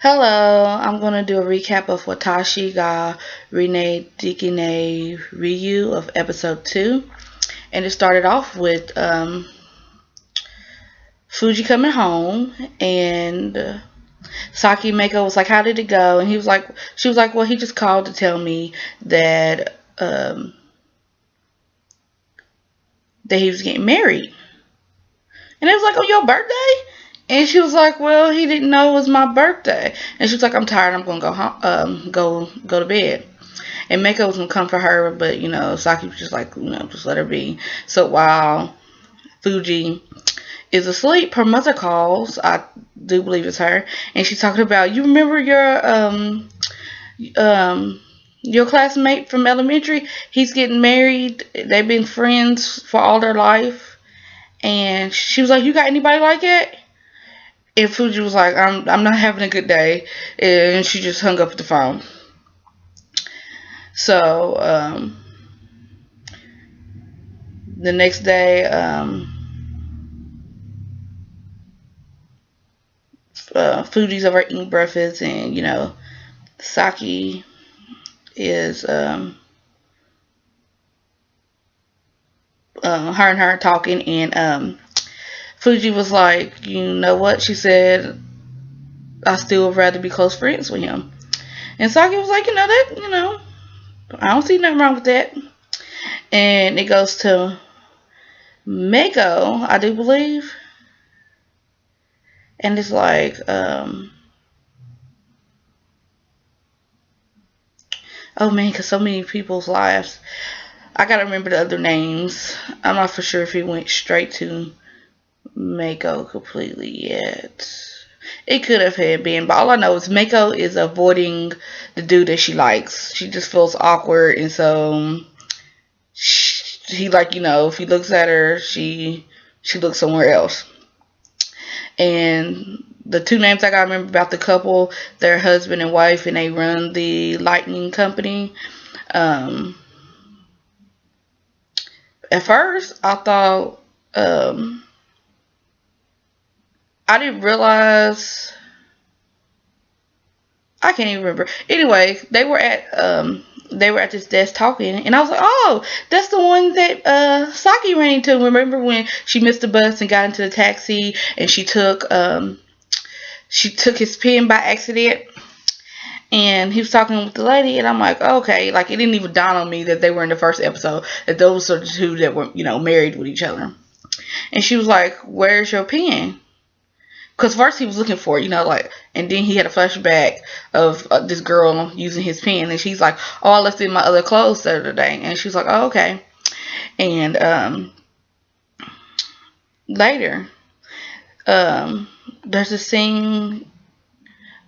Hello, I'm going to do a recap of Watashi ga Renai Dekinai Riyuu of episode 2. And it started off with Fuji coming home and Saki Mako was like, "How did it go?" And she was like, "Well, he just called to tell me that he was getting married." And it was like, "Oh, your birthday?" And she was like, "Well, he didn't know it was my birthday." And she was like, "I'm tired. I'm gonna go home, go to bed." And Mako was gonna come for her, but Saki was just like, just let her be. So while Fuji is asleep, her mother calls. I do believe it's her, and she's talking about, "You remember your classmate from elementary? He's getting married. They've been friends for all their life." And she was like, "You got anybody like it?" And Fuji was like, I'm not having a good day," and she just hung up the phone. So the next day, Fuji's over eating breakfast, and Saki is her and her talking, and Fuji was like, "You know what?" She said, "I still would rather be close friends with him." And Saki was like, I don't see nothing wrong with that." And it goes to Mako, I do believe. And it's like, oh man, because so many people's lives. I gotta remember the other names. I'm not for sure if he went straight to Mako completely yet. It could have had been, but all I know is Mako is avoiding the dude that she likes. She just feels awkward, and so he like, if he looks at her, she looks somewhere else. And the two names I gotta remember about the couple, they're husband and wife, and they run the lighting company. At first, I thought I didn't realize. I can't even remember. Anyway, they were at this desk talking, and I was like, "Oh, that's the one that Saki ran into." Remember when she missed the bus and got into the taxi, and she took his pen by accident, and he was talking with the lady, and I'm like, okay, like it didn't even dawn on me that they were in the first episode, that those are the two that were married with each other. And she was like, "Where's your pen?" Because first he was looking for it, and then he had a flashback of this girl using his pen, and she's like, "Oh, I left it in my other clothes the other day," and she was like, "Oh, okay." And later, there's a scene,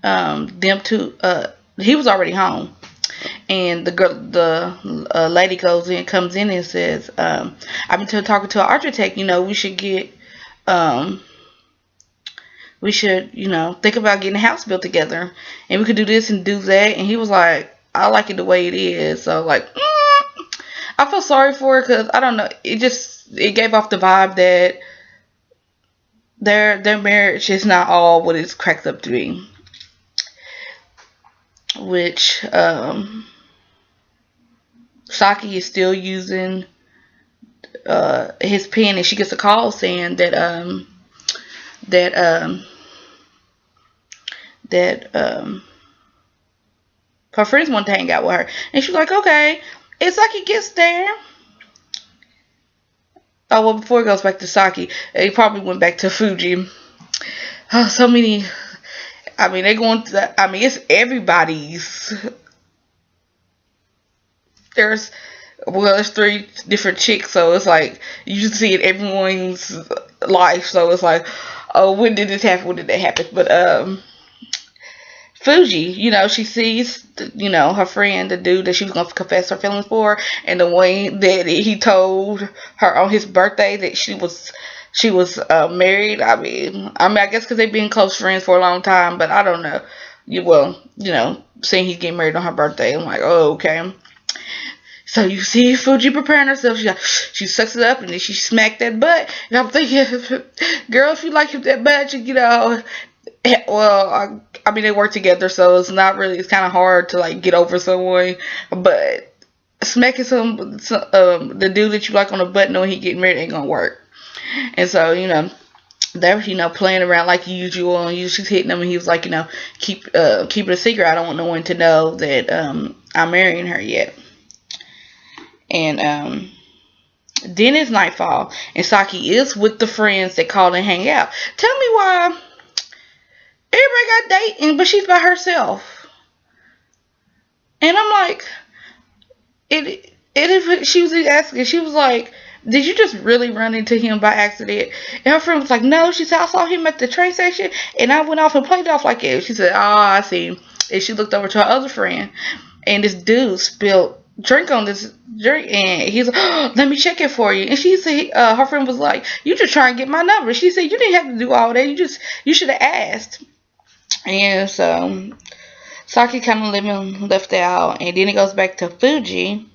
them two, he was already home, and the lady comes in and says, "I've been talking to an architect. We should, think about getting a house built together, and we could do this and do that." And he was like, "I like it the way it is." So like, I feel sorry for her, because I don't know, it gave off the vibe that their marriage is not all what it's cracked up to be. Which Saki is still using his pen, and she gets a call saying that her friends want to hang out with her, and she's like, "Okay." It's like he gets there. Oh well, before it goes back to Saki, it probably went back to Fuji. Oh, so many. I mean, they're going to. I mean, it's everybody's. There's there's three different chicks, so it's like you just see it everyone's life. So it's like, oh, when did this happen? When did that happen? But Fuji, she sees, her friend, the dude that she was going to confess her feelings for, and the way that he told her on his birthday that she was married. I guess because they've been close friends for a long time, but I don't know. Seeing he's getting married on her birthday, I'm like, oh, okay. So you see Fuji preparing herself. She sucks it up, and then she smacked that butt. And I'm thinking, girl, if you like that much, Well, I mean, they work together, so it's not really. It's kind of hard to like get over someone, but smacking the dude that you like on the butt knowing he getting married ain't gonna work. And so they're playing around like usual, and she's hitting him, and he was like, keep it a secret. I don't want no one to know that I'm marrying her yet. And then it's nightfall, and Saki is with the friends that call and hang out. Tell me why everybody got dating, but she's by herself. And I'm like, she was asking, she was like, did you just really run into him by accident? And her friend was like, no. She said, I saw him at the train station, and I went off and played off like it. She said, oh, I see. And she looked over to her other friend, and this dude spilled drink on this drink, and he's like, oh, let me check it for you. And she said, her friend was like, you just try and get my number. She said, you didn't have to do all that. You should have asked. And so Saki kind of left out, and then it goes back to Fuji.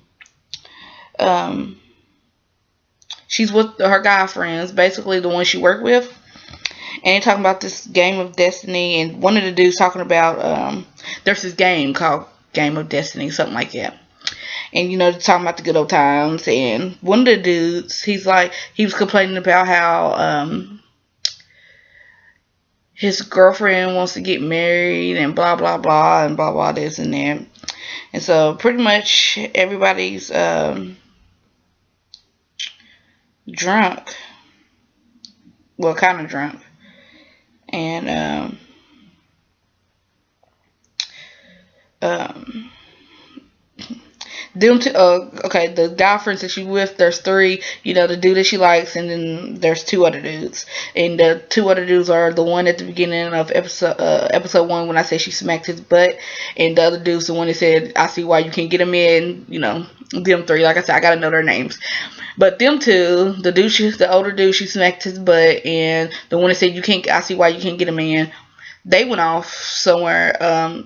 She's with her guy friends, basically the ones she worked with, and they're talking about this game of destiny. And one of the dudes talking about there's this game called Game of Destiny, something like that. And they're talking about the good old times. And one of the dudes, he was complaining about how his girlfriend wants to get married and blah blah blah and blah blah this and that. And so pretty much everybody's drunk. Well, kind of drunk. And them two, okay, the guy friends that she with, there's three, the dude that she likes, and then there's two other dudes. And the two other dudes are the one at the beginning of episode 1 when I said she smacked his butt, and the other dude's the one that said, I see why you can't get him in, them three. Like I said, I gotta know their names. But them two, the older dude, she smacked his butt, and the one that said I see why you can't get him in, they went off somewhere.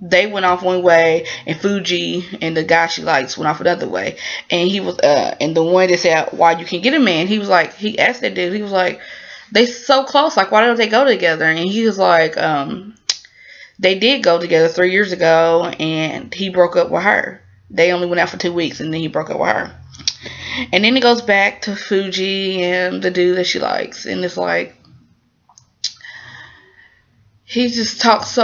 They went off one way, and Fuji and the guy she likes went off another way. And he was, and the one that said why you can't get him in, he was like, he asked that dude, he was like, they so close, like why don't they go together? And he was like, they did go together 3 years ago, and he broke up with her. They only went out for 2 weeks, and then he broke up with her. And then it goes back to Fuji and the dude that she likes, and it's like, he just talks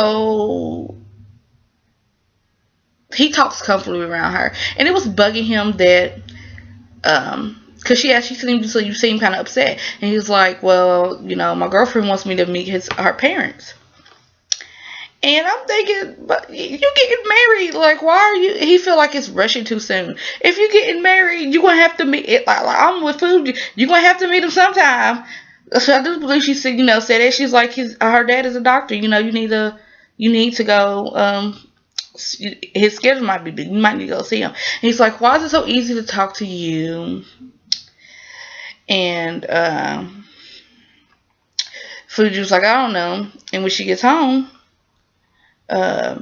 he talks comfortably around her, and it was bugging him that because she seemed, so you seem kind of upset, and he was like, well, my girlfriend wants me to meet her parents. And I'm thinking, but you getting married, like, why are you? He feel like it's rushing too soon. If you getting married, you gonna have to meet it. Like I'm with Fuji, you gonna have to meet him sometime. So I do believe she said, said that she's like her dad is a doctor. You need to go. His schedule might be big. You might need to go see him. And he's like, why is it so easy to talk to you? And Fuji was like, I don't know. And when she gets home, I've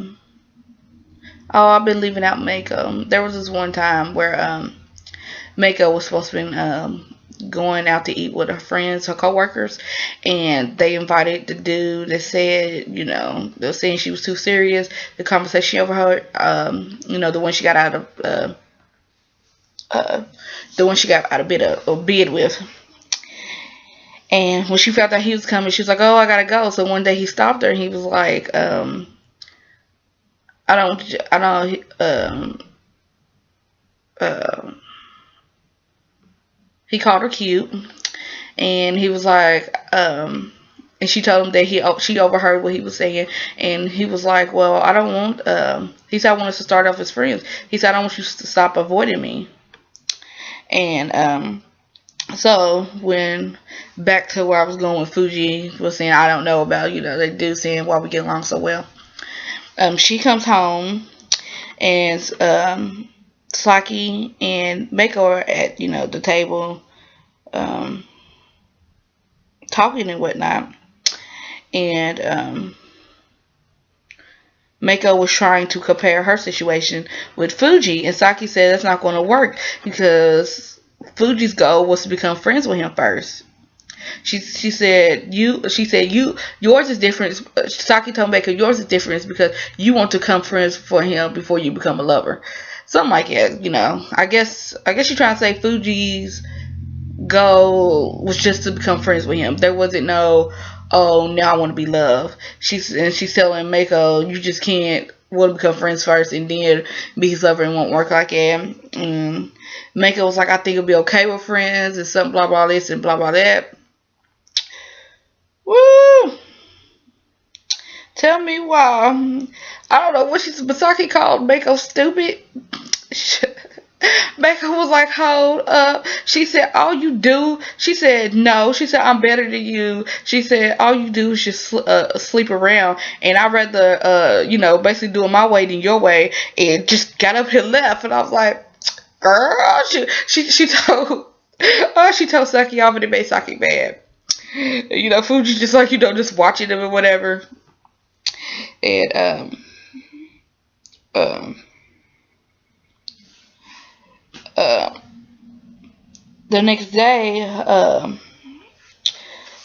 been leaving out Mako. There was this one time where Mako was supposed to be going out to eat with her friends, her co-workers, and they invited the dude that said, they were saying she was too serious. The conversation she overheard, the one she got out of bed with. And when she felt that he was coming, she was like, oh, I gotta go. So one day he stopped her, and he was like, he called her cute, and he was like, and she told him that she overheard what he was saying, and he was like, well, I don't want, he said, I want us to start off as friends. He said, I don't want you to stop avoiding me. And so when back to where I was going with Fuji was saying, I don't know about, they do saying why we get along so well. She comes home, and Saki and Mako are at, the table, talking and whatnot. And Mako was trying to compare her situation with Fuji, and Saki said that's not going to work because Fuji's goal was to become friends with him first. She said yours is different. Saki told Mako yours is different because you want to become friends for him before you become a lover. Something like that, I guess you're trying to say Fuji's goal was just to become friends with him. There wasn't no, oh, now I want to be loved. She's telling Mako, you just can't want to become friends first and then be his lover. It won't work like that. Mako was like, I think it'll be okay with friends and something blah blah this and blah blah that. Woo! Tell me why. I don't know what Misaki called Mako stupid. Mako was like, hold up. She said, all you do. She said, no. She said, I'm better than you. She said, all you do is just sleep around. And I'd rather, basically do it my way than your way. And just got up and left. And I was like, girl, she told Saki off and it made Saki mad. Fuji just like, just watching them and whatever. And, the next day,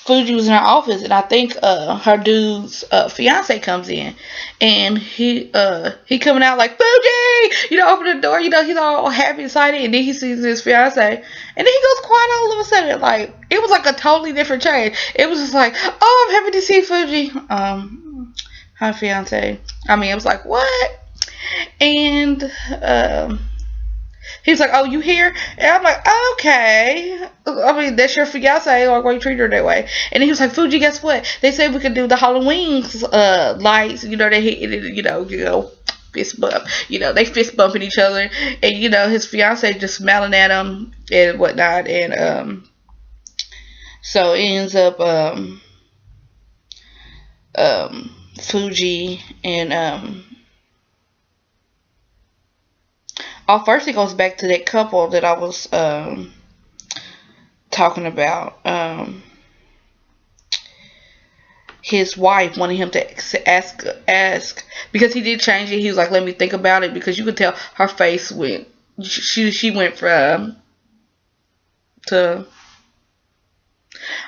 Fuji was in her office, and I think her dude's fiance comes in, and he coming out like, Fuji, open the door, he's all happy, excited, and then he sees his fiance, and then he goes quiet all of a sudden. Like, it was like a totally different change. It was just like, oh, I'm happy to see Fuji, her fiance. I mean, it was like, what? And he's like, oh, you here? And I'm like, oh, okay. I mean, that's your fiance. Like, why you treat her that way? And then he was like, Fuji, guess what? They said we could do the Halloween lights. They hit, fist bump. They fist bumping each other. And, his fiance just smiling at him and whatnot. And so it ends up Fuji and first it goes back to that couple that I was talking about. His wife wanted him to ask because he did change it. He was like, let me think about it, because you could tell her face went. She went from to.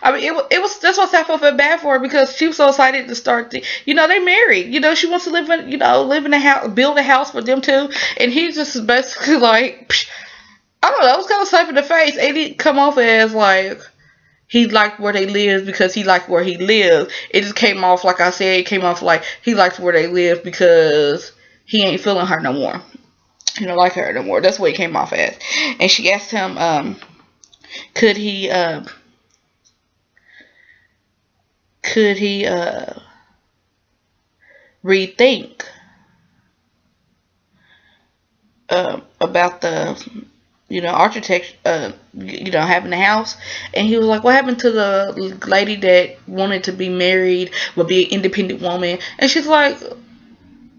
I mean, it was. That's why I felt bad for her, because she was so excited to start. They married. She wants to live in a house, build a house for them too. And he's just basically like, I don't know. It was kind of slap in the face. It didn't come off as like he liked where they lived because he liked where he lived. It just came off, like I said, it came off like he liked where they lived because he ain't feeling her no more. He don't like her no more. That's what it came off as. And she asked him, could he rethink about the architect having a house? And he was like, what happened to the lady that wanted to be married but be an independent woman? And she's like,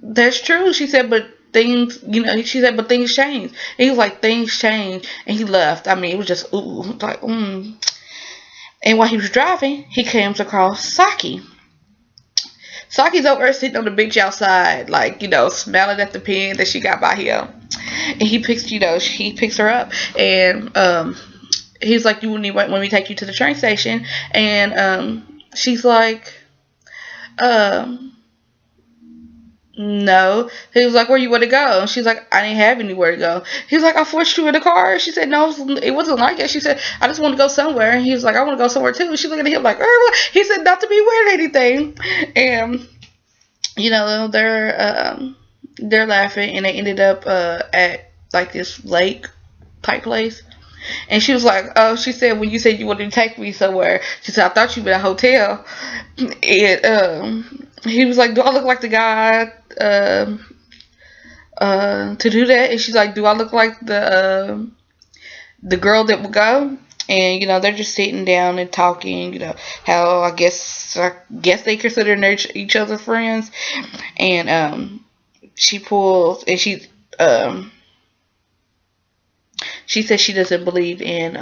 that's true. She said, but things things change. And he was like, things change, and he left. I mean, it was just like And while he was driving, he comes across Saki. Saki's over there sitting on the bench outside, like, smiling at the pen that she got by him. And he picks her up. And he's like, you need when we take you to the train station. And she's like, no. He was like, where you want to go? And she's like, I didn't have anywhere to go. He was like, I forced you in the car. She said, no, it wasn't like that. She said, I just want to go somewhere. And he was like, I want to go somewhere too. And she looked at him like, he said, not to be weird or anything. And they're laughing, and they ended up at like this lake type place. And she was like, oh, she said, when you said you wanted to take me somewhere, she said, I thought you were at a hotel. And he was like, do I look like the guy to do that? And she's like, do I look like the girl that would go? And they're just sitting down and talking, how I guess they consider each other friends. And she pulls, and she says she doesn't believe in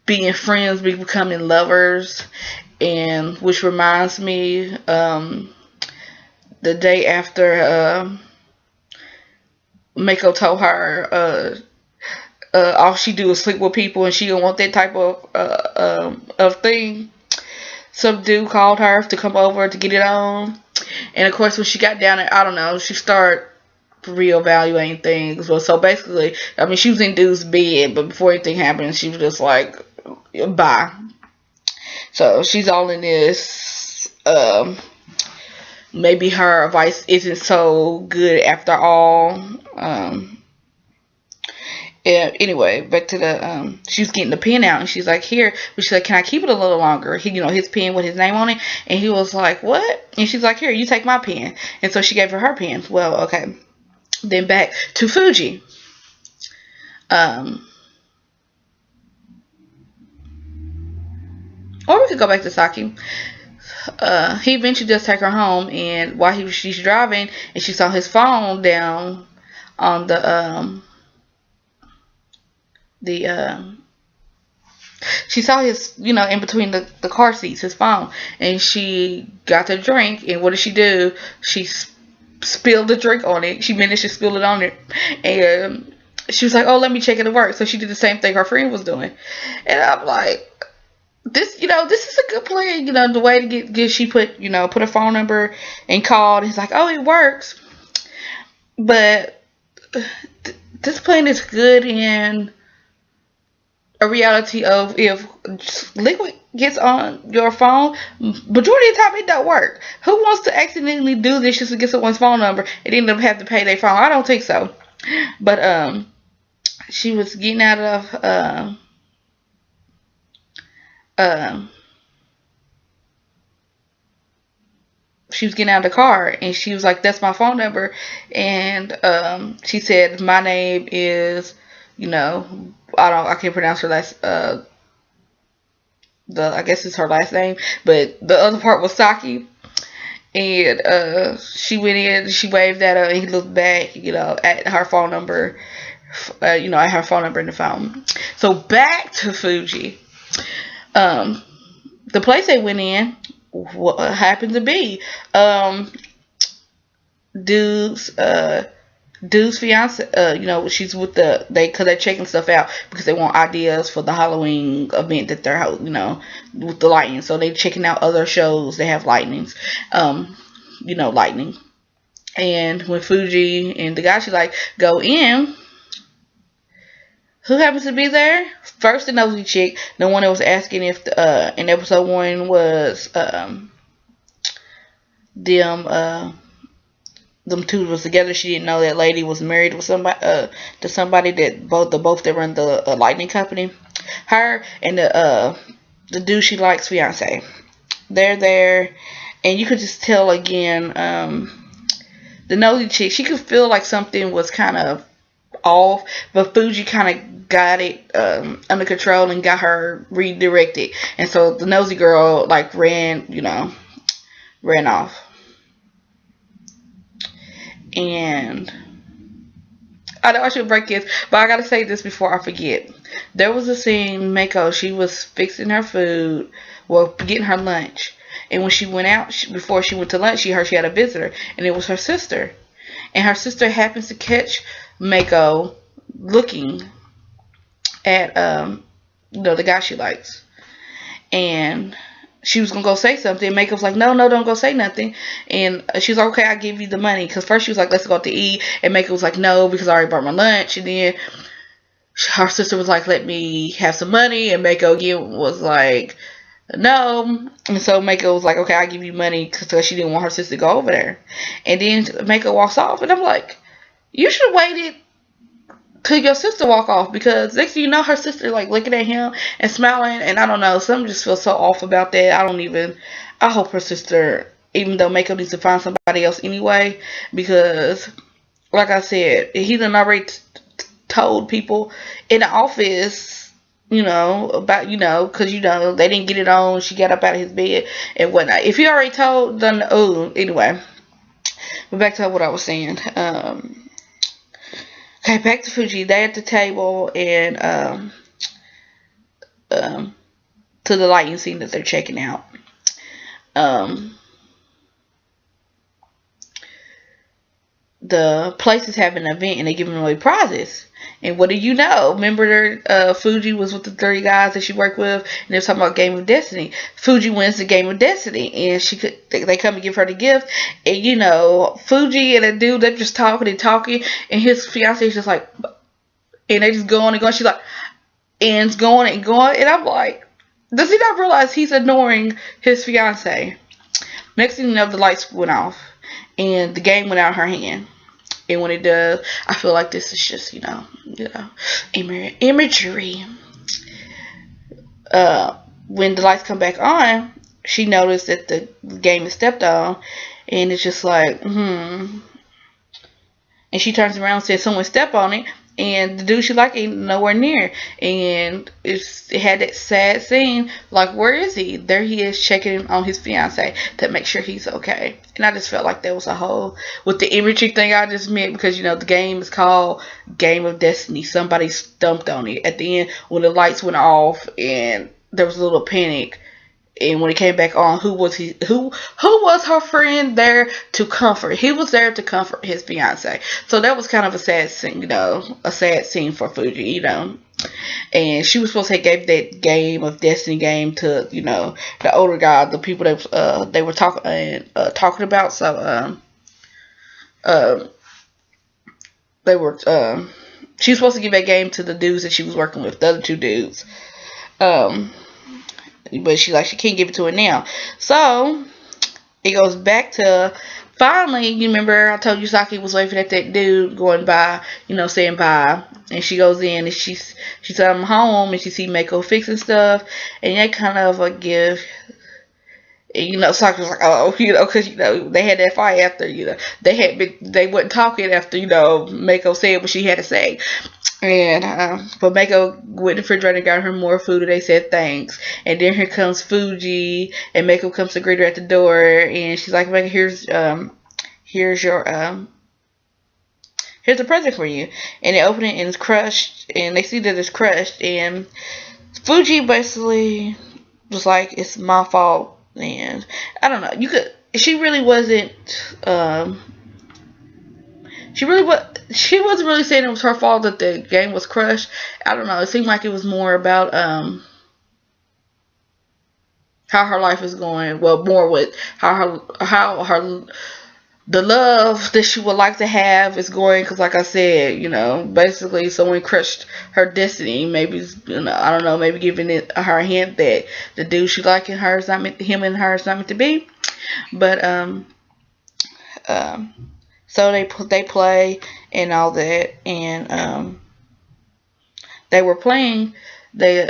being friends, becoming lovers. And which reminds me, the day after Mako told her all she do is sleep with people, and she don't want that type of thing. Some dude called her to come over to get it on, and of course when she got down there, I don't know, she started reevaluating things. Well, so basically, I mean, she was in dude's bed, but before anything happened, she was just like, bye. So she's all in this. Maybe her advice isn't so good after all. Yeah, anyway, back to the she was getting the pen out, and she's like, here, but she's like, can I keep it a little longer? He, his pen with his name on it. And he was like, what? And she's like, here, you take my pen. And so she gave her pen. Well, okay. Then back to Fuji. Or we could go back to Saki. He eventually does take her home, and while she's driving, and she saw his phone down on she saw his, in between the car seats, his phone, and she got to drink, and what did she do? She spilled the drink on it. She managed to spill it on it, and she was like, oh, let me check it at work. So she did the same thing her friend was doing, and I'm like, this is a good plan, the way to get she put her phone number and called. He's like, oh, it works, but this plan is good in a reality of if liquid gets on your phone, majority of the time it don't work. Who wants to accidentally do this just to get someone's phone number and end up having to pay their phone? I don't think so. But she was getting out of she was getting out of the car, and she was like, that's my phone number. And she said, my name is, I can't pronounce her last, I guess it's her last name, but the other part was Saki. And she went in, she waved at her, and he looked back, at her phone number, at her phone number in the phone. So back to Fuji. The place they went in, what happened to be dude's fiance. She's with because they're checking stuff out because they want ideas for the Halloween event that they're with the lightning. So they're checking out other shows that have lightnings, lightning. And when Fuji and the guy, she's like, go in. Who happens to be there? First, the nosy chick, the one that was asking if in episode 1 was them two was together. She didn't know that lady was married with somebody to somebody that both that run the lightning company. Her and the dude she likes, fiance. They're there, and you could just tell again. The nosy chick, she could feel like something was kind of off, but Fuji kind of got it under control and got her redirected, and so the nosy girl ran off. And I know I should break this, but I gotta say this before I forget. There was a scene, Mako, she was fixing her food, getting her lunch, and when she went out, before she went to lunch, she heard she had a visitor, and it was her sister, and her sister happens to catch Mako looking at the guy she likes, and she was gonna go say something. Mako was like, no, don't go say nothing. And she's like, okay, I'll give you the money. Because first she was like, let's go out to eat. And Mako was like, no, because I already bought my lunch. And then her sister was like, let me have some money. And Mako again was like, no. And so Mako was like, okay, I'll give you money, because she didn't want her sister to go over there. And then Mako walks off. And I'm like, you should have waited till your sister walk off, because next thing you know, her sister looking at him and smiling, and I don't know, something just feels so off about that. I hope her sister, even though Mako needs to find somebody else anyway, because like I said, he done already told people in the office, about, because they didn't get it on, she got up out of his bed and whatnot. If he already told, then anyway, but back to what I was saying. Okay, back to Fuji. They at the table, and to the lighting scene that they're checking out. The place is having an event, and they're giving away prizes. And what do you know? Remember, Fuji was with the 3 guys that she worked with, and they were talking about Game of Destiny. Fuji wins the Game of Destiny, and they come and give her the gift, and you know, Fuji and the dude, they're just talking and talking, and his fiance is just like, and they just go on and go. She's like, and it's going and going, and I'm like, does he not realize he's ignoring his fiance? Next thing you know, the lights went off, and the game went out of her hand. And when it does, I feel like this is just, imagery. When the lights come back on, she noticed that the game is stepped on, and it's just like, And she turns around and says, someone step on it, and the dude she liked ain't nowhere near. And it had that sad scene, like, where is he? There he is, checking on his fiance to make sure he's okay. And I just felt like that was a whole, with the imagery thing I just meant, because, the game is called Game of Destiny. Somebody stumped on it at the end when the lights went off, and there was a little panic. And when it came back on, who was her friend there to comfort? He was there to comfort his fiance. So that was kind of a sad scene, a sad scene for Fuji, And she was supposed to give that Game of Destiny game to, the older guy, the people that they were talking about. So they were she was supposed to give that game to the dudes that she was working with, the other 2 dudes. But she can't give it to her now. So it goes back to, finally, you remember I told you Saki was waving at that dude going by, saying bye. And she goes in and she said, I'm home, and she see Mako fixing stuff, and they kind of give. And, Saki was like, oh, because, they had that fight after, they wasn't talking after, Mako said what she had to say. And, but Mako went to the refrigerator and got her more food, and they said thanks. And then here comes Fuji, and Mako comes to greet her at the door, and she's like, Mako, here's a present for you. And they open it, and it's crushed, and they see that it's crushed, and Fuji basically was like, it's my fault. And I don't know, she really wasn't, she wasn't really saying it was her fault that the game was crushed. I don't know, it seemed like it was more about, how her life is going, well, more with how the love that she would like to have is going, because like I said, basically someone crushed her destiny. Maybe, I don't know, maybe giving her a hint that the dude she like in her is not meant, him and her is not meant to be. But so they play and all that, and they were playing. They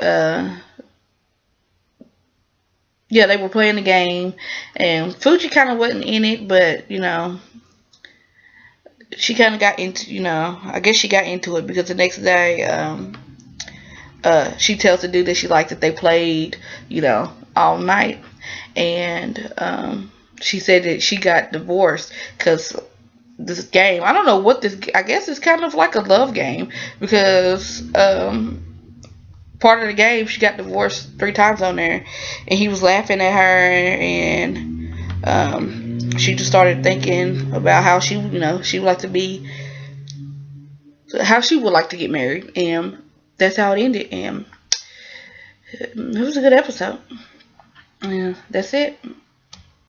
were playing the game, and Fuji kind of wasn't in it, but, she kind of got into, I guess she got into it, because the next day, she tells the dude that she liked that they played, all night, and, she said that she got divorced, because this game, I don't know what this, I guess it's kind of like a love game, because, part of the game, she got divorced 3 times on there, and he was laughing at her, and she just started thinking about how she, she would like to be, how she would like to get married, and that's how it ended. And it was a good episode. Yeah, that's it.